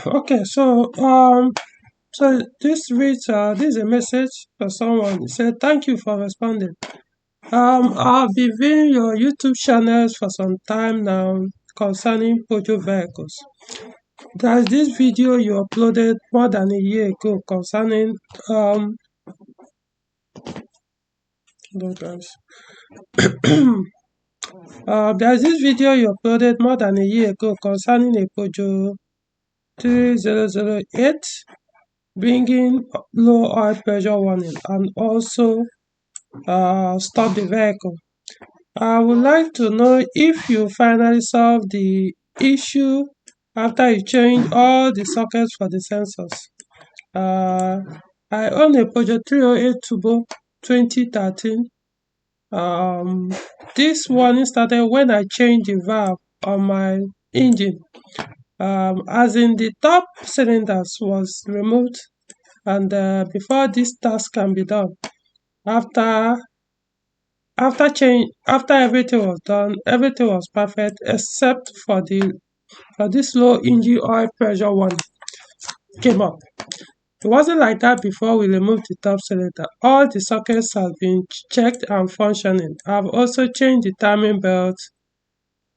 Okay, so this reads this is a message for someone. It said, "Thank you for responding. I've been viewing your YouTube channels for some time now concerning Peugeot vehicles. There's this video you uploaded more than a year ago concerning no, guys. There's this video you uploaded more than a year ago concerning a Peugeot 3008 bringing low oil pressure warning and also stop the vehicle. I would like to know if you finally solved the issue after you changed all the sockets for the sensors. Uh, I own a Peugeot 308 Turbo 2013. This warning started when I changed the valve on my engine. As in the top cylinders was removed, and before this task can be done, after after everything was done, everything was perfect except for this low engine oil pressure one came up. It wasn't like that before we removed the top cylinder. All the sockets have been checked and functioning. I've also changed the timing belt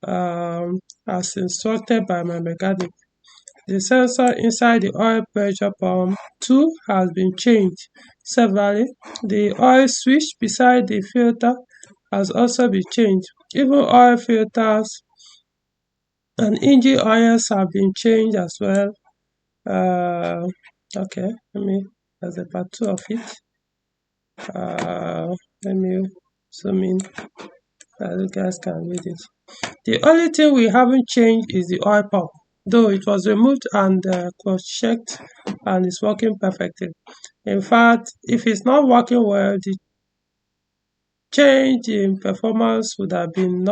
as instructed by my mechanic. The sensor inside the oil pressure pump too has been changed severally. The oil switch beside the filter has also been changed. Even oil filters and engine oils have been changed as well. Uh, okay, there's a part 2 of it. Let me zoom in so you guys can read it. The only thing we haven't changed is the oil pump, though it was removed and cross-checked and is working perfectly. In fact, if it's not working well, the change in performance wouldn't have been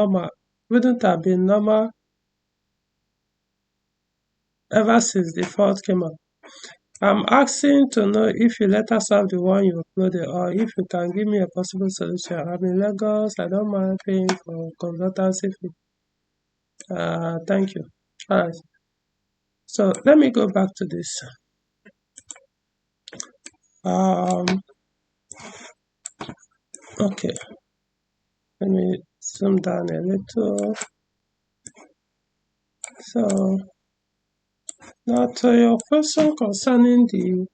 normal ever since the fault came up. I'm asking to know if you let us have the one you uploaded or if you can give me a possible solution. I'm in Lagos. I don't mind paying for consultancy fee. Thank you. All right. So let me go back to this. Okay. Let me zoom down a little. So now to your question concerning the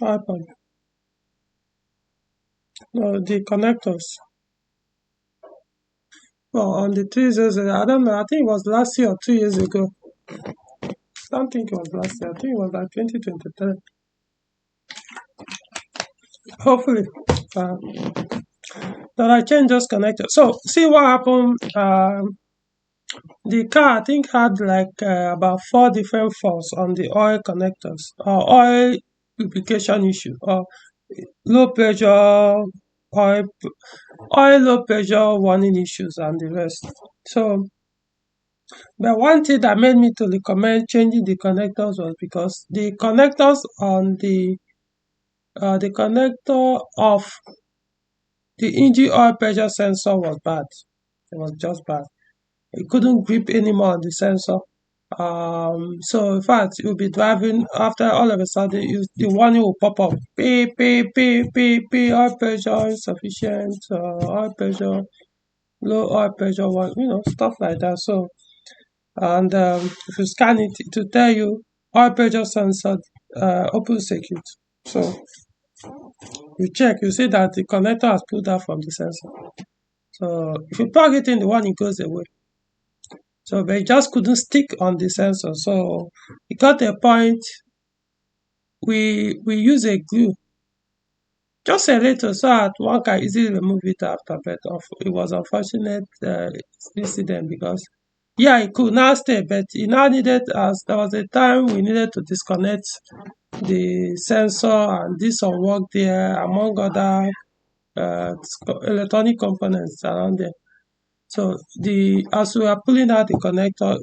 iPod, the connectors. Well, on the 300, I don't know. I think it was last year or 2 years ago. I don't think it was last year. I think it was like 2023. Hopefully, that I changed those connectors. So see what happened. The car I think had like about 4 different faults on the oil connectors or oil lubrication issue or low pressure oil low pressure warning issues and the rest. So but one thing that made me to recommend changing the connectors was because the connectors on the connector of the engine oil pressure sensor was bad. It was just bad. It couldn't grip anymore on the sensor. So in fact, you'll be driving after all of a sudden the warning will pop up. Beep, beep, beep, beep, beep, oil pressure insufficient, oil pressure, low oil pressure, stuff like that. So, and if you scan it, it will tell you oil pressure sensor open circuit. So you check, you see that the connector has pulled out from the sensor. So if you plug it in, the warning goes away. So they just couldn't stick on the sensor. So it got a point we use a glue, just a little, so that one can easily remove it after. But it was unfortunate incident because it could now stay, but it now needed as there was a time we needed to disconnect the sensor and this some work there among other electronic components around there. So as we are pulling out the connector,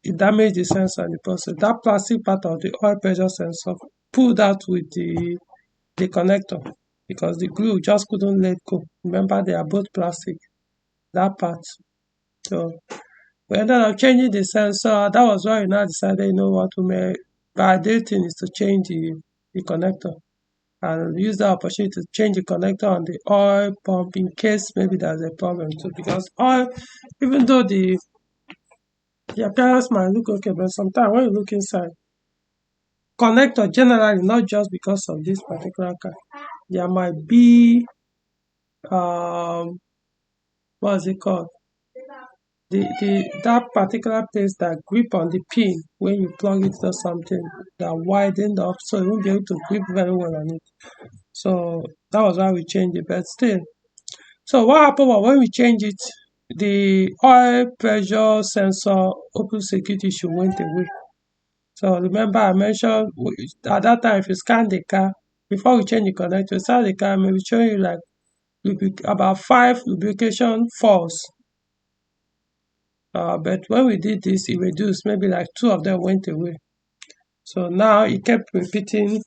it damaged the sensor in the process. That plastic part of the oil pressure sensor pulled out with the connector because the glue just couldn't let go. Remember, they are both plastic, that part. So We ended up changing the sensor. That was why we now decided, you know what, we may, our ideal thing is to change the connector and use the opportunity to change the connector on the oil pump in case maybe there's a problem too. Because oil, even though the appearance might look okay, but sometimes when you look inside, connector generally, not just because of this particular car, there might be what's it called? The that particular place that grip on the pin when you plug it to something that widened up, so you won't be able to grip very well on it. So that was why we changed it. But still, so what happened was when we changed it, the oil pressure sensor open security issue went away. So remember I mentioned at that time if you scan the car before we change the connector, scan the car, maybe showing you like about 5 lubrication faults. But when we did this, it reduced. Maybe like 2 of them went away. So now it kept repeating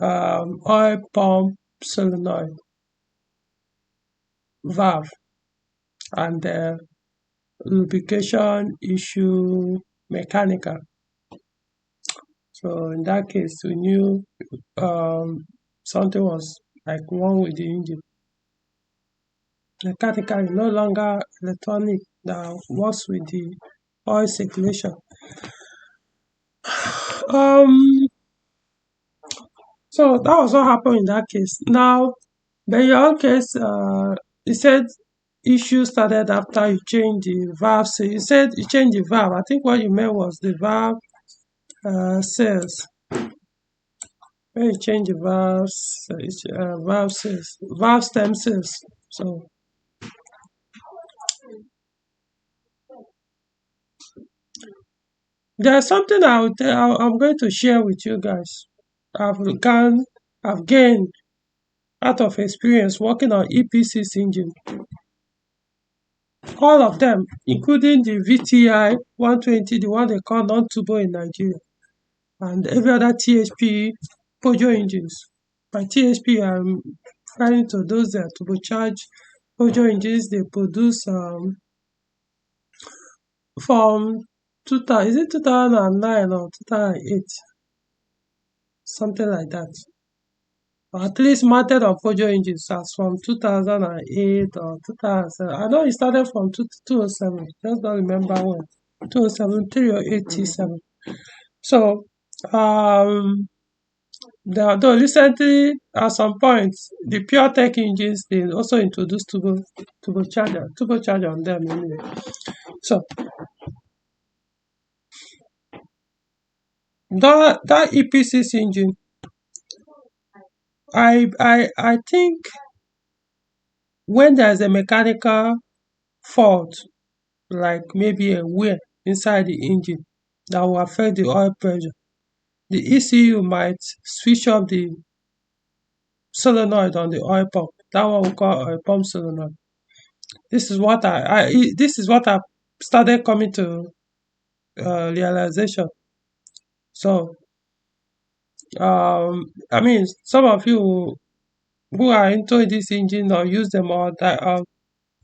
oil pump solenoid valve and lubrication issue mechanical. So in that case, we knew something was like wrong with the engine. Mechanical, no longer electronic that works with the oil circulation. Um, so that was what happened in that case. Now, in your own case, you said issue started after you changed the valve. So you said you changed the valve. I think what you meant was the valve cells. When you change the valves, valve cells, valve stem cells. So there's something I'm going to share with you guys. I've gained out of experience working on EP6 engine. All of them, including the VTI 120, the one they call non-turbo in Nigeria, and every other THP Peugeot engines. By THP, I'm referring to those that turbocharged Peugeot engines. They produce from 2000, is it 2009 or 2008, something like that. Or at least mounted on Peugeot engines as from 2008 or 2007. I know it started from 2007, just don't remember when. 2007, 3 or 87. So, though recently, at some point, the pure tech engines, they also introduced turbocharger on them anyway. So, that EP6 engine, I think when there's a mechanical fault, like maybe a wear inside the engine that will affect the oil pressure, the ECU might switch off the solenoid on the oil pump. That one we call oil pump solenoid. This is what I've started coming to realization. So I mean, some of you who are into this engine or use them, or that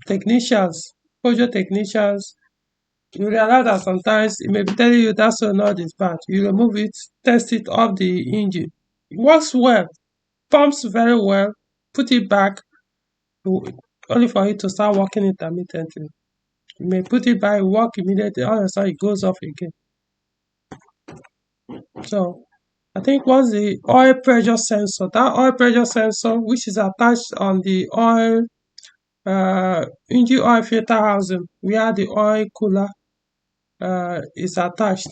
technicians, Peugeot technicians, you realize that sometimes it may be telling you that solenoid is bad. You remove it, test it off the engine. It works well, pumps very well, put it back, only for it to start working intermittently. You may put it back, work immediately, all of a sudden it goes off again. So I think once the oil pressure sensor, that oil pressure sensor which is attached on the oil engine oil filter housing where the oil cooler is attached.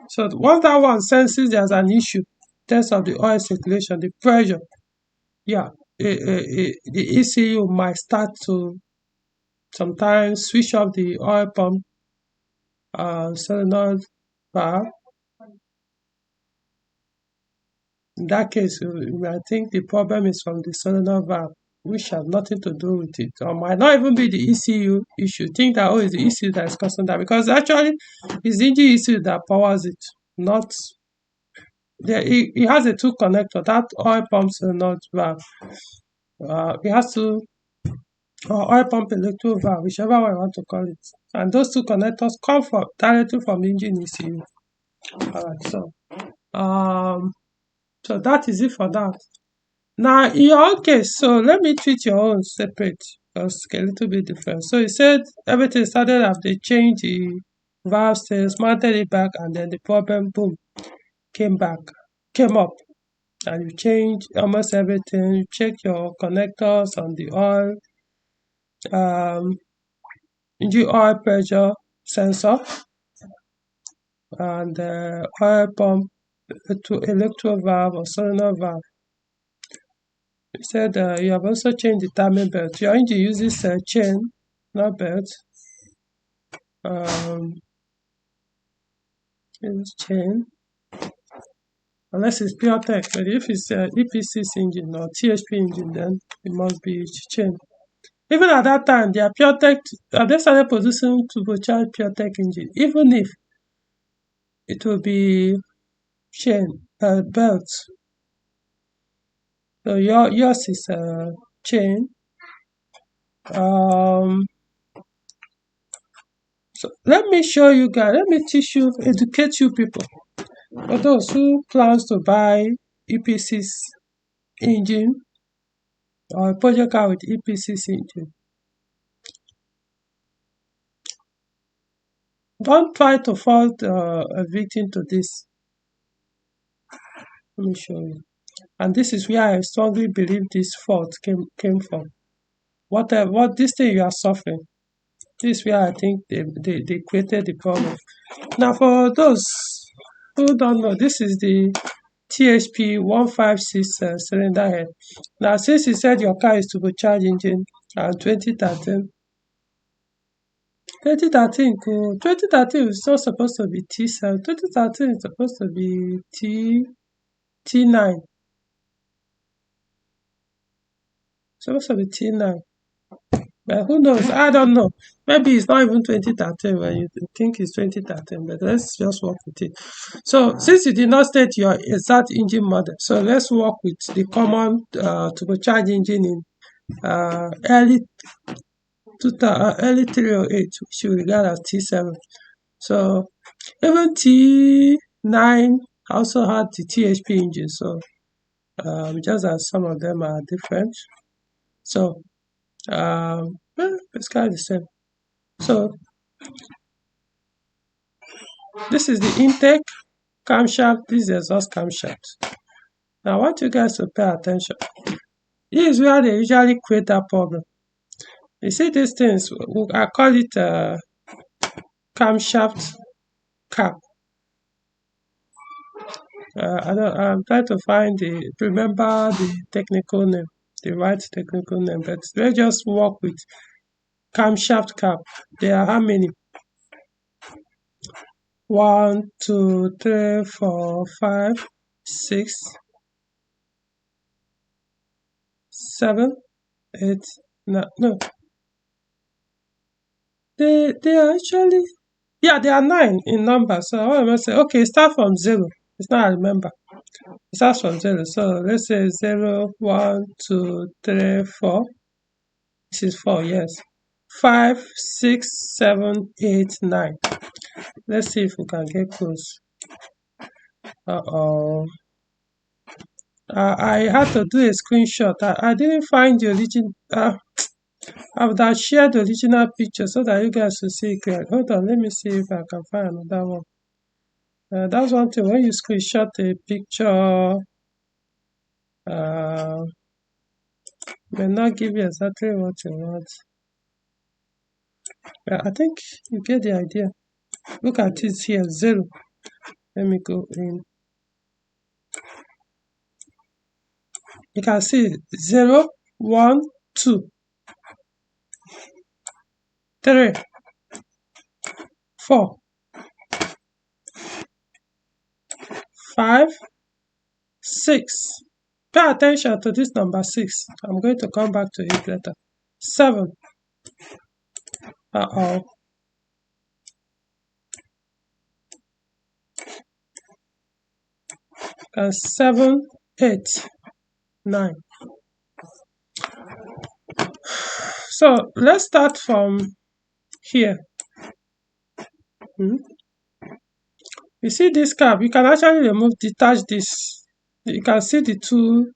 So once that one senses there's an issue in terms of the oil circulation, the pressure, yeah, the ECU might start to sometimes switch off the oil pump solenoid valve. In that case, you might think the problem is from the solenoid valve, which has nothing to do with it, or might not even be the ECU issue. Think that, oh, it's the ECU that is causing that, because actually it's the engine ECU that powers it, not it has a two connector, that oil pump solenoid valve. It has to, or oil pump electro valve, whichever one I want to call it. and those two connectors come from directly from engine ECU. All right, so that is it for that. Now, in your own case, so let me treat your own separate because it's a little bit different. So you said everything started after they changed the valve stays, mounted it back, and then the problem, boom, came up, and you change almost everything. You check your connectors on the oil, engine oil pressure sensor, and oil pump to electro valve or solenoid valve. You said you have also changed the timing belt. Your engine uses chain, not belt. Uses chain, unless it's pure tech. But if it's EP6 engine or THP engine, then it must be chain. Even at that time, they are pure tech. They started producing turbocharged pure tech engine, even if it will be chain belt. So yours is chain. So let me show you guys. Let me teach you, educate you people. For those who plans to buy EP6 engine or a Peugeot car with EP6 engine, don't try to fall a victim to this. Let me show you. And this is where I strongly believe this fault came from. What this thing you are suffering, this is where I think they created the problem. Now, for those who don't know, this is the THP 156 cylinder head. Now, since you said your car is turbocharged engine and 2013, 2013 is not supposed to be T7. 2013 is supposed to be T9. Supposed to be T9. But who knows? I don't know. Maybe it's not even 2013 when you think it's 2013, but let's just work with it. So, since you did not state your exact engine model, so let's work with the common turbocharged engine in early 308, which you regard as T7. So, even T9 also had the THP engine, so just as some of them are different. So, it's kind of the same. So, this is the intake camshaft, this is the exhaust camshaft. Now, I want you guys to pay attention. This is where they usually create that problem. You see these things, I call it camshaft cap. I'm trying to remember the technical name, the right technical name, but let's just work with camshaft cap. There are how many? 1, 2, 3, 4, 5, 6, 7, 8, 9. No. They are actually, yeah, they are 9 in number. So what am I saying? Okay, start from 0. It's not I remember. It starts from 0. So let's say 0, 1, 2, 3, 4. This is 4, yes. 5, 6, 7, 8, 9. Let's see if we can get close. I had to do a screenshot. I didn't find the original. I would have shared the original picture so that you guys will see it clearly. Hold on, let me see if I can find another one. That's one thing. When you screenshot a picture, may not give you exactly what you want. I think you get the idea. Look at it here, 0. Let me go in. You can see 0, 1, 2, 3, 4, 5, 6. Pay attention to this number 6. I'm going to come back to it later. 7. And 7, 8, 9. So let's start from here. Hmm? You see this cap, you can actually detach this. You can see the two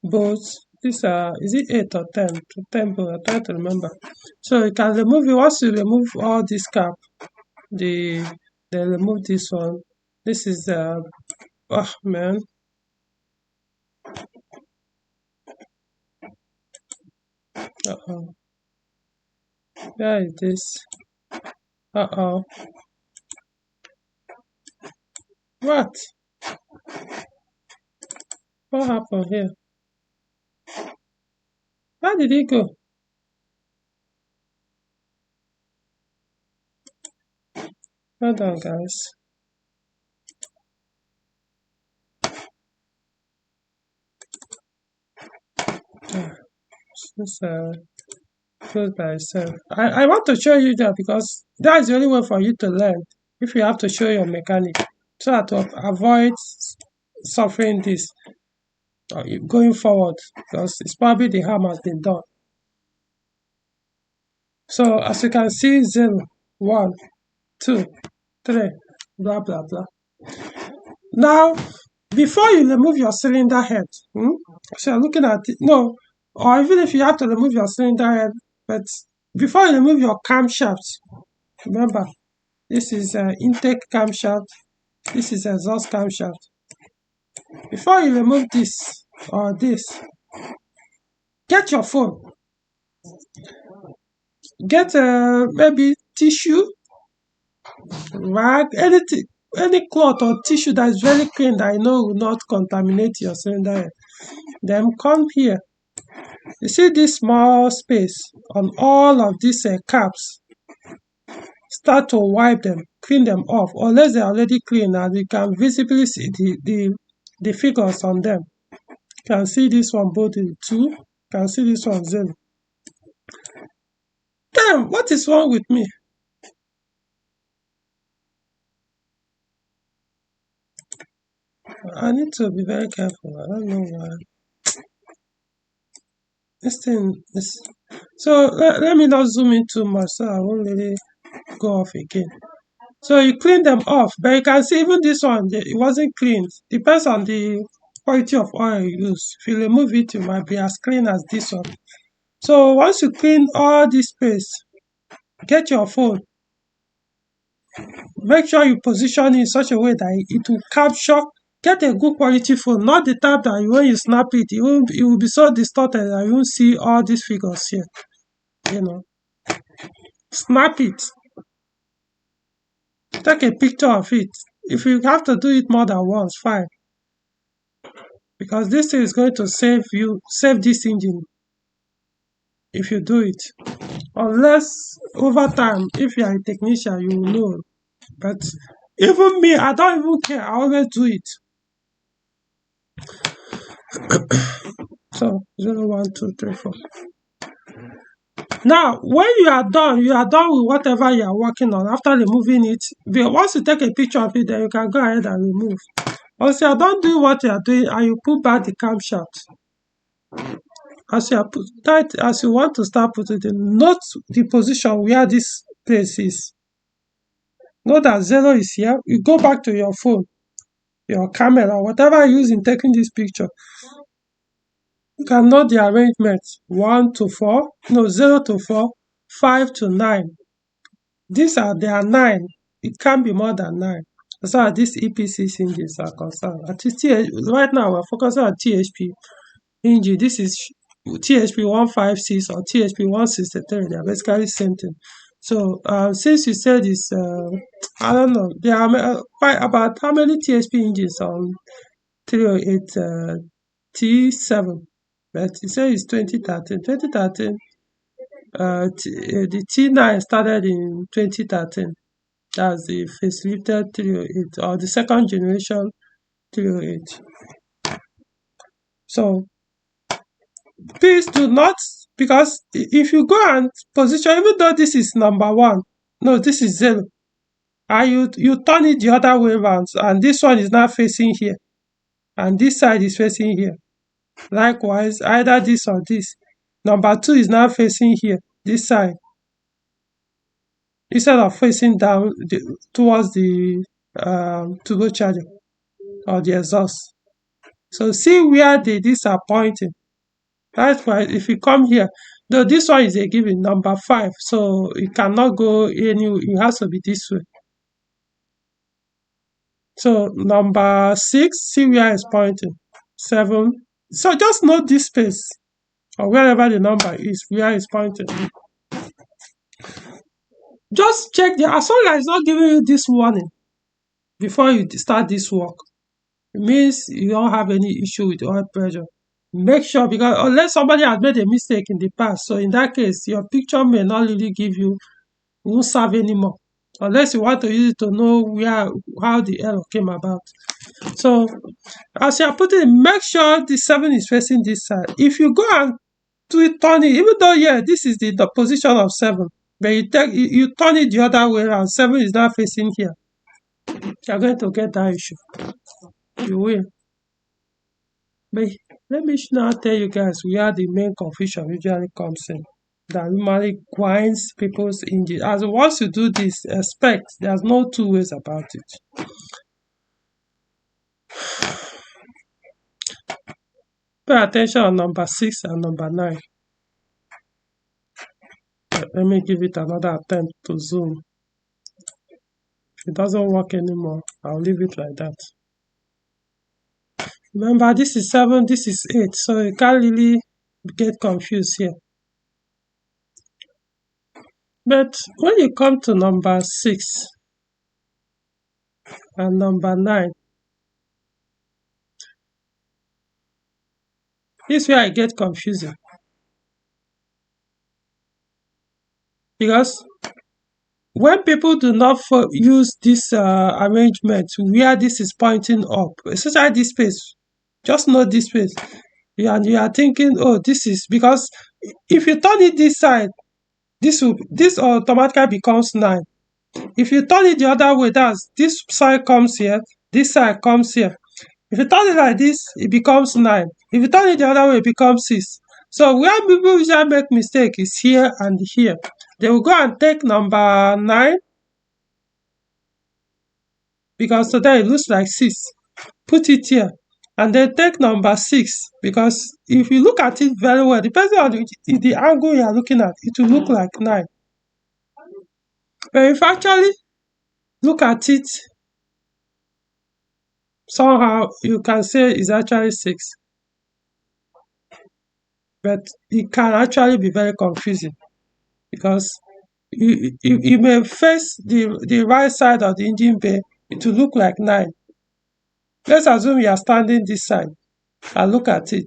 bolts. This is it 8 or 10? 10 bolts. I'm trying to remember. So you can remove it. Once you remove all this cap, the then remove this one. This is oh man. Uh-oh. Where is this? Uh-oh. What? What happened here? Where did it go? Hold on, guys. Ah, this close by itself. I want to show you that because that is the only way for you to learn. If you have to show your mechanic, so that to avoid suffering this going forward, because it's probably the harm has been done. So as you can see, 0, 1, 2, 3, blah blah blah. Now, before you remove your cylinder head, so you're looking at it, no, or even if you have to remove your cylinder head, but before you remove your camshaft, remember, this is intake camshaft, this is exhaust camshaft. Before you remove this or this, get your phone, get maybe tissue, rag, anything, any cloth or tissue that is very clean that you know will not contaminate your cylinder head. Then come here. You see this small space on all of these caps. Start to wipe them, clean them off, unless they're already clean and you can visibly see the figures on them. You can see this one both in 2, you can see this one 0. Damn, what is wrong with me? I need to be very careful. I don't know why. This thing is... So let me not zoom in too much so I won't really go off again. So you clean them off, but you can see even this one, it wasn't cleaned. Depends on the quality of oil you use. If you remove it, it might be as clean as this one. So once you clean all this space, get your phone. Make sure you position it in such a way that it will capture. Get a good quality phone, not the type that when you snap it, it will be so distorted that you won't see all these figures here. You know, snap it. Take a picture of it. If you have to do it more than once, fine. Because this thing is going to save this engine if you do it. Unless over time, if you are a technician, you will know. But even me, I don't even care. I always do it. So 0, 1, 2, 3, 4. Now, when you are done with whatever you are working on after removing it. Once you take a picture of it, then you can go ahead and remove. Once you are done doing what you are doing and you put back the camshaft, as you want to start putting it, note the position where this place is. Note that 0 is here. You go back to your phone, your camera, whatever you use in taking this picture. You can note the arrangement 1 to 4, no, 0 to 4, 5 to 9. There are 9. It can't be more than 9. As far as these EP6 engines are concerned. Right now, we're focusing on THP engine. This is THP 156 or THP 163. They are basically the same thing. So since you said it's, I don't know, there are quite about how many THP engines on 308 T7? But you say it's 2013. 2013, the T9 started in 2013. That's the facelifted 308 or the second generation 308. So please do not, because if you go and position, even though this is number 1, no, this is 0, and you turn it the other way around, and this one is now facing here, and this side is facing here. Likewise, either this or this. Number 2 is now facing here, this side. instead of facing down towards the turbocharger or the exhaust. So see where these are pointing. That's why if you come here, though this one is a given number 5, so it cannot go anywhere. It has to be this way. So number 6, see where it's pointing. 7. So just note this space or wherever the number is, where it's pointing. Just check as long as it's not giving you this warning before you start this work, it means you don't have any issue with oil pressure. Make sure, because unless somebody has made a mistake in the past, so in that case, your picture may not really won't serve anymore. Unless you want to use it to know how the error came about. So as you are putting it, make sure the 7 is facing this side. If you go and turn it, even though this is the position of 7, but you turn it the other way around, 7 is now facing here, you're going to get that issue. You will. But let me now tell you guys where the main confusion usually comes in. That normally grinds people's engine. As once you do this, expect there's no two ways about it. Pay attention on number 6 and number 9. Let me give it another attempt to zoom. If it doesn't work anymore, I'll leave it like that. Remember, this is 7, this is 8, so you can't really get confused here. But when you come to number 6 and number 9, this is where I get confusing. Because when people do not use this arrangement where this is pointing up, especially this space, just note this space, and you are thinking, oh, this is because if you turn it this side, this automatically becomes 9. If you turn it the other way, that's this side comes here, this side comes here. If you turn it like this, it becomes 9. If you turn it the other way, it becomes 6. So where people usually make mistake is here and here. They will go and take number 9 because today it looks like 6. Put it here. And then take number 6 because if you look at it very well, depending on the angle you are looking at, it will look like 9. But if actually look at it somehow, you can say it's actually 6. But it can actually be very confusing because you may face the right side of the engine bay, it will look like 9. Let's assume you are standing this side and look at it.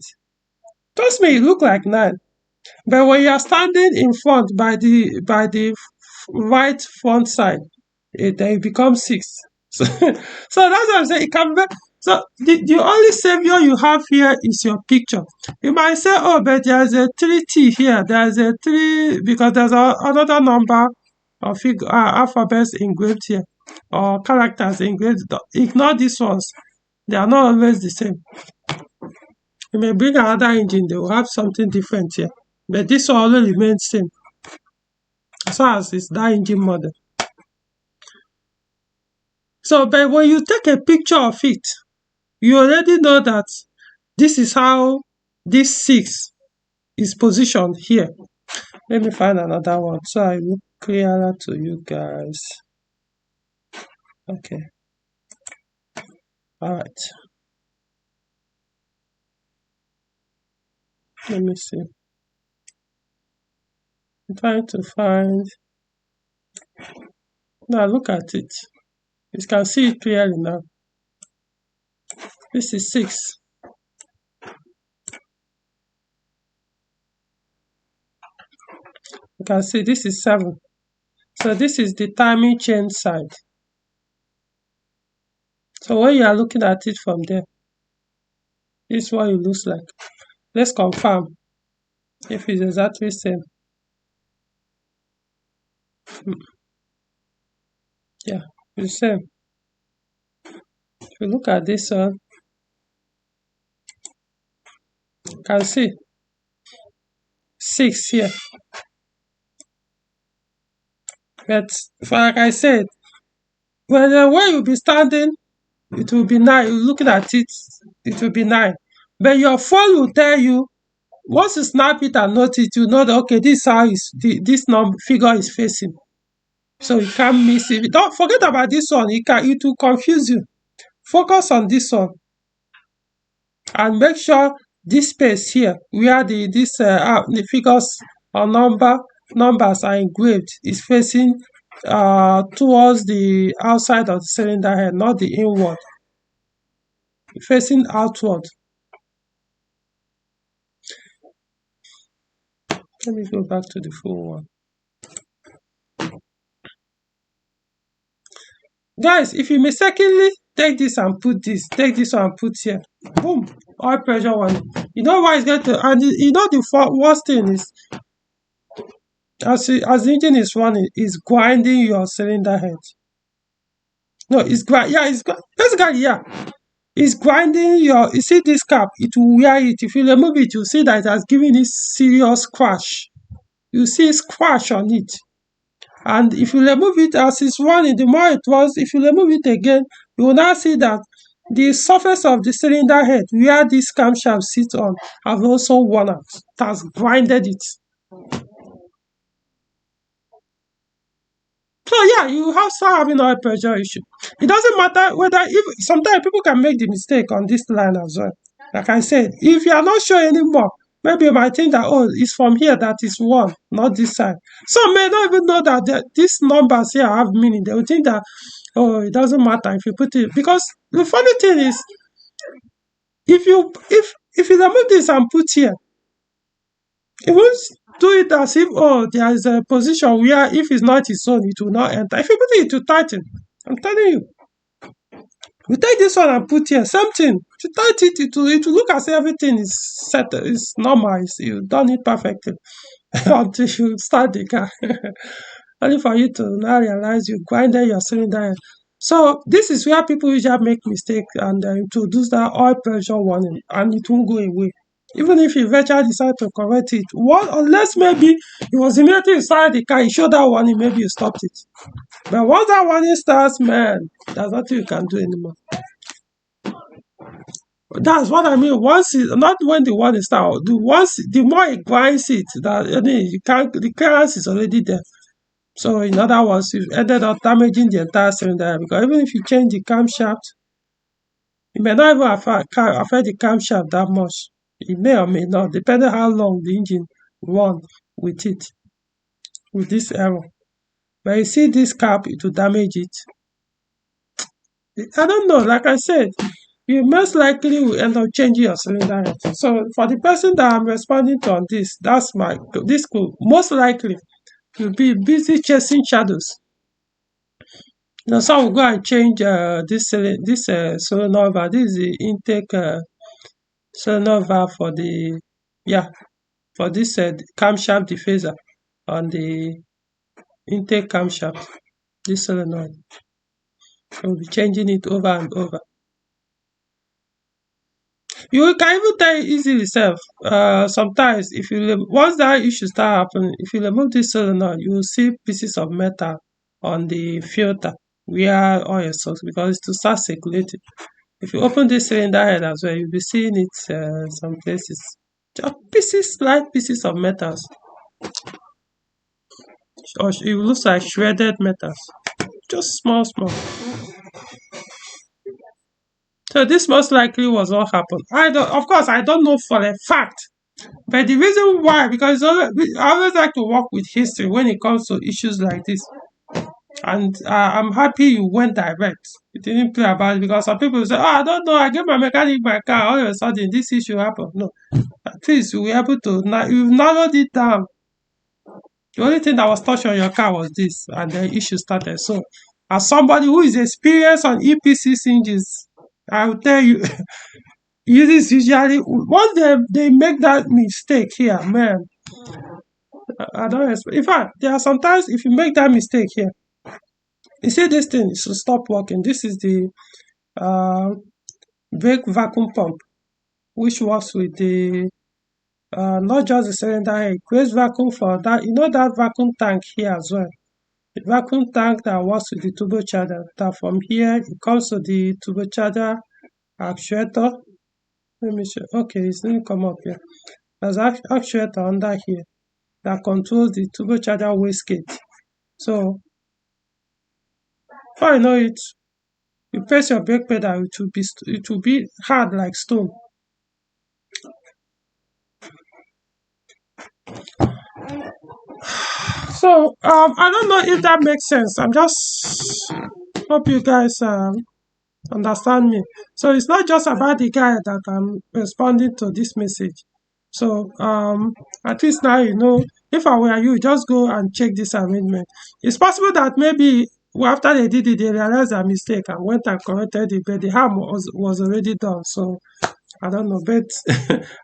Trust me, it look like 9. But when you are standing in front by the right front side, then it becomes 6. So, so that's what I'm saying. It can be, so the only savior you have here is your picture. You might say, oh, but there's a 3T here. There's a 3 because there's another number of alphabets engraved here or characters engraved. Ignore these ones. They are not always the same. You may bring another engine, they will have something different here. But this will always remain same as far as it's that engine model. So, but when you take a picture of it, you already know that this is how this 6 is positioned here. Let me find another one so I look clearer to you guys. Okay. All right. Let me see. I'm trying to find. Now look at it. You can see it clearly now. This is 6. You can see this is 7. So this is the timing chain side. So when you are looking at it from there, this is what it looks like. Let's confirm if it's exactly the same. Yeah, it's the same. If you look at this one, you can see 6 here. But like I said, when you be standing, it will be nice. Looking at it, it will be nice. But your phone will tell you once you snap it and note it, you know that okay, this how is this number figure is facing. So you can't miss it. Don't forget about this one. It will confuse you. Focus on this one and make sure this space here where the figures or numbers are engraved is facing towards the outside of the cylinder head, not the inward, facing outward. Let me go back to the full one. Guys, if you mistakenly take this one and put here, boom, oil pressure one. You know why it's going to, and you know the worst thing is, as the engine is running, it's grinding your cylinder head. No, basically, yeah. It's grinding you see this cap, it will wear it. If you remove it, you see that it has given it serious scratch. You see scratch on it. And if you remove it as it's running, the more it was, if you remove it again, you will now see that the surface of the cylinder head where this camshaft sits on have also worn out. It has grinded it. So yeah, you have start having oil pressure issue. It doesn't matter whether if sometimes people can make the mistake on this line as well. Like I said, if you are not sure anymore, maybe you might think that oh, it's from here that is one, not this side. Some may not even know that these numbers here have meaning. They will think that oh, it doesn't matter if you put it because the funny thing is if you remove this and put here, it won't do it as if oh there is a position where if it's not its own, it will not enter. If you put it to tighten, I'm telling you. You take this one and put here, same thing. To tighten it, it will look as if everything is set, is normal, you've done it perfectly until you start the car. Only for you to now realize you grinded your cylinder. So this is where people usually make mistake and introduce that oil pressure warning, and it won't go away. Even if you eventually decide to correct it, unless maybe it was immediately inside the car, you showed that warning, maybe you stopped it. But once that warning starts, man, there's nothing you can do anymore. That's what I mean. Once it, not when the warning starts, the more it grinds it, that I mean, you can't, the clearance is already there. So in other words, you've ended up damaging the entire cylinder because even if you change the camshaft, it may not even affect the camshaft that much. It may or may not, depending how long the engine run with it, with this error. But you see this cap, it will damage it. I don't know, like I said, you most likely will end up changing your cylinder head. So for the person that I'm responding to on this, this could most likely you'll be busy chasing shadows. Now some will go and change this solenoid valve. This is the intake solenoid valve for the for this camshaft diffuser on the intake camshaft. This solenoid. We'll be changing it over and over. You can even tell it easily self. Sometimes if you once that issue start happening, if you remove this solenoid, you will see pieces of metal on the filter where oil soaks because it's to start circulating. If you open this cylinder head as well, you'll be seeing it some places. Just pieces, slight pieces of metals. Or it looks like shredded metals. Just small. So this most likely was what happened. Of course, I don't know for a fact. But the reason why, because I always like to work with history when it comes to issues like this. And I'm happy you went direct. You didn't play about it because some people say, oh, I don't know, I gave my mechanic my car, all of a sudden this issue happened. No. At least you were able to, you've narrowed it down. The only thing that was touched on your car was this, and the issue started. So, as somebody who is experienced on EP6 engines, I will tell you, this usually, once they make that mistake here, man, I don't expect. In fact, there are sometimes if you make that mistake here, you see this thing should stop working. This is the brake vacuum pump, which works with the not just the cylinder head, it creates vacuum for that. You know that vacuum tank here as well. The vacuum tank that works with the turbocharger, that from here it comes to the turbocharger actuator. Let me show. Okay, it didn't come up here. There's actuator under here that controls the turbocharger wastegate. So before you know it, you press your brake pedal, it will be hard like stone. So I don't know if that makes sense. I'm just hope you guys understand me. So it's not just about the guy that I'm responding to this message. So at least now you know, if I were you, just go and check this arrangement. It's possible that maybe after they did it, they realized their mistake and went and corrected it, but the harm was already done. So I don't know, but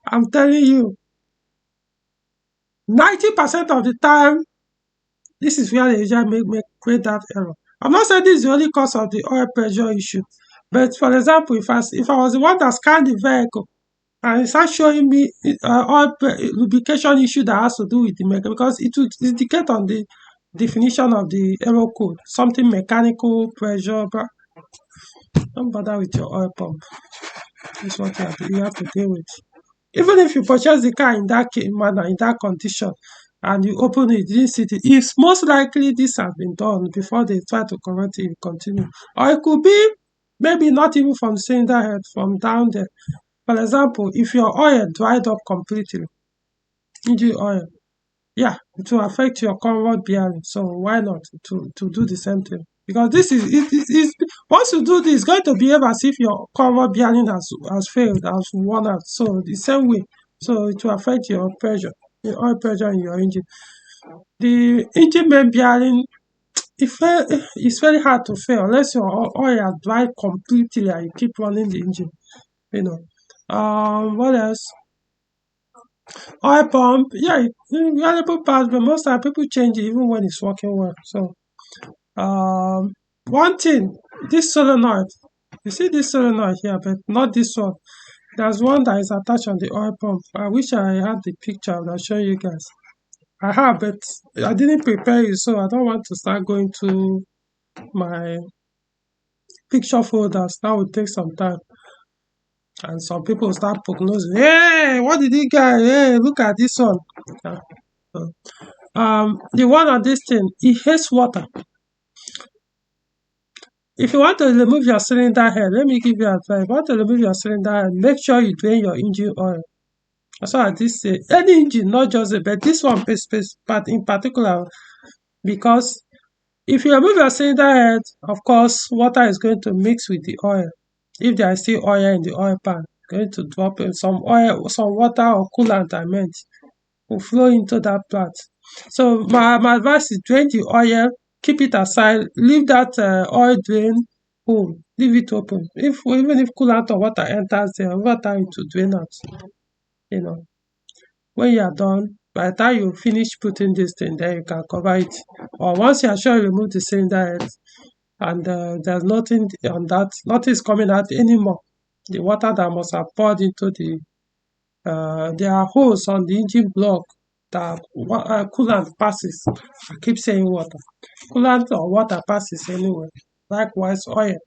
I'm telling you, 90% of the time, this is where they usually make create that error. I'm not saying this is the only cause of the oil pressure issue, but for example, if I was the one that scanned the vehicle and it starts showing me lubrication issue that has to do with the mechanical, because it would indicate on the definition of the error code something mechanical pressure. But don't bother with your oil pump. That's what you have to deal with. Even if you purchase the car in that manner, in that condition, and you open it, you didn't see it, it's most likely this has been done before they try to correct it, continue. Or it could be maybe not even from the cylinder head, from down there. For example, if your oil dried up completely, engine oil, yeah, it will affect your conrod bearing. So why not to do the same thing? Because this is once you do this, it's going to behave as if your conrod bearing has failed, has worn out. So the same way. So it will affect your pressure, the oil pressure in your engine. The engine main bearing, it's very hard to fail unless your oil has dried completely and you keep running the engine. You know. What else? Oil pump, yeah, valuable parts, but most time people change it even when it's working well. So one thing, this solenoid, you see this solenoid here, but not this one. There's one that is attached on the oil pump. I wish I had the picture. I'll show you guys. I have, but I didn't prepare it, so I don't want to start going to my picture folders. That would take some time. And some people start prognosing. Hey, what did he get? Hey, look at this one. The one on this thing, it hates water. If you want to remove your cylinder head, let me give you advice. If you want to remove your cylinder head, make sure you drain your engine oil. That's why this say any engine, not just a, but this one but in particular, because if you remove your cylinder head, of course, water is going to mix with the oil. If there is still oil in the oil pan, going to drop in some oil, some water or coolant, I meant, will flow into that part. So my advice is drain the oil, keep it aside, leave that oil drain hole, leave it open. Even if coolant or water enters there, over time it will drain out. You know, when you are done, by the time you finish putting this thing there, you can cover it. Or once you are sure you remove the cylinder head and there's nothing on that, nothing is coming out anymore. The water that must have poured into there are holes on the engine block that coolant passes. I keep saying water. Coolant or water passes anyway. Likewise, oil.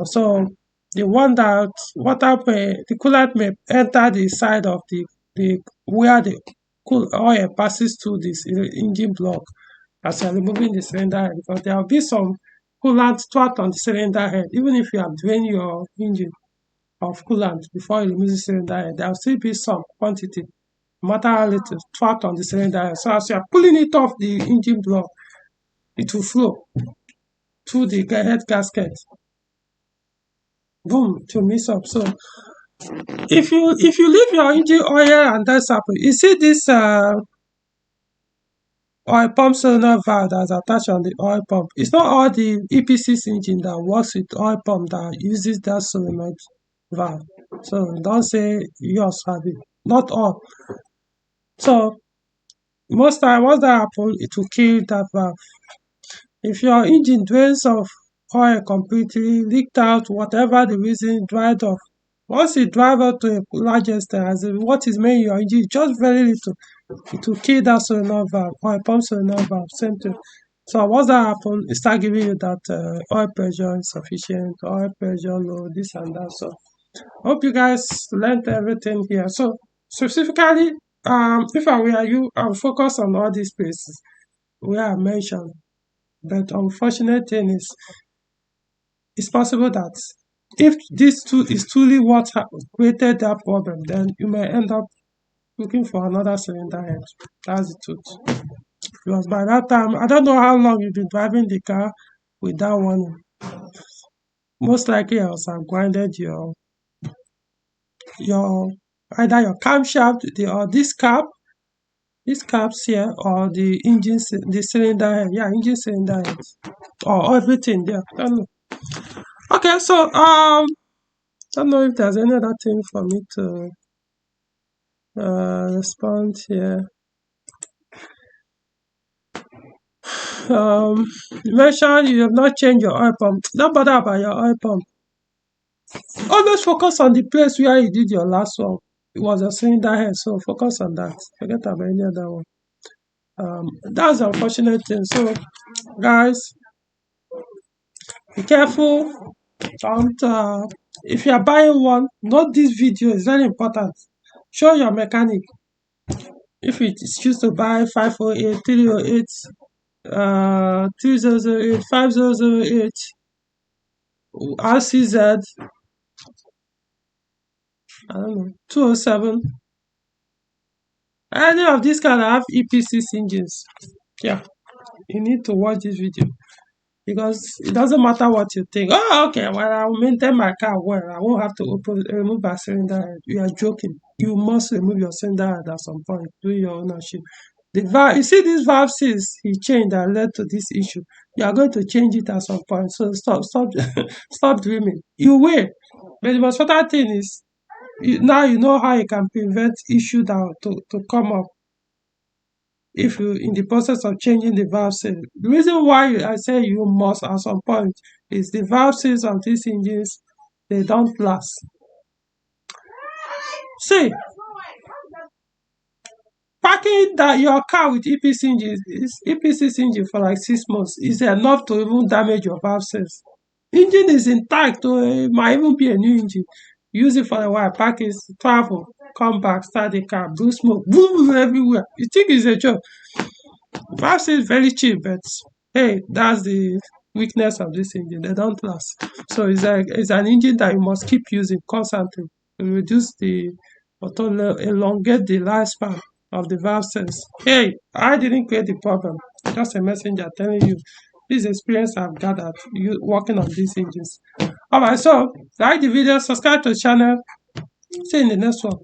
So the one that the coolant may enter the side of the where the oil passes through this engine block as you're removing the cylinder head, because there will be some coolant trapped on the cylinder head, even if you have drained your engine of coolant before you remove the cylinder head, there will still be some quantity, no matter how little, trapped on the cylinder head. So as you are pulling it off the engine block, it will flow through the head gasket. Boom, to mix up. So if you leave your engine oil and that's happen, you see this oil pump cylinder valve that's attached on the oil pump. It's not all the EP6 engine that works with oil pump that uses that solenoid valve. So don't say yours have it. Not all. So most time, once that happens, it will kill that valve. If your engine drains of oil completely, leaked out, whatever the reason, dried off, once it drive out to a large extent, as in what is making your engine just very little, it will kill that solenoid valve, oil pump solenoid valve, same thing. So once that happen, it start giving you that oil pressure insufficient, oil pressure low, this and that. So hope you guys learned everything here. So specifically, if I were you, I'll focus on all these places where I mentioned. But unfortunate thing is, it's possible that if this two is truly what created that problem, then you may end up looking for another cylinder head. That's the truth. Because by that time, I don't know how long you've been driving the car with that one. Most likely, I was have grinded your either your camshaft, or this caps here, or the engine, the cylinder head. Yeah, engine cylinder head, or everything there. I don't know. Okay, so don't know if there's any other thing for me to respond here. You mentioned you have not changed your oil pump. Don't bother about your oil pump. Always focus on the place where you did your last one. It was a cylinder head, so focus on that. Forget about any other one. That's the unfortunate thing. So, guys, be careful. Don't. If you are buying one, note this video. It's very important. Show your mechanic. If you choose to buy 508, 308, 3008, 5008, RCZ, I don't know, 207. Any of these can have EP6 engines. Yeah, you need to watch this video because it doesn't matter what you think. Oh, okay, well, I'll maintain my car well. I won't have to remove my cylinder head. You are joking. You must remove your cylinder head at some point during your ownership. The valve, you see, this valve since he changed that led to this issue. You are going to change it at some point. So stop, stop dreaming. You will. But the most important thing is, now you know how you can prevent issue down to come up if you in the process of changing the valve seal. The reason why I say you must at some point is the valve seals of these engines, they don't last. See, packing that your car with EP6 engine for like 6 months is enough to even damage your valve seals. Engine is intact, or it might even be a new engine. Use it for a while, pack it, travel, come back, start the car, blue smoke, boom everywhere. You think it's a joke? Perhaps it's very cheap, but hey, that's the weakness of this engine. They don't last. So it's an engine that you must keep using constantly to reduce the or to elongate the lifespan of the valve cells. Hey, I didn't create the problem. Just a messenger telling you this experience I've gathered you working on these engines. Alright, so like the video, subscribe to the channel. See you in the next one.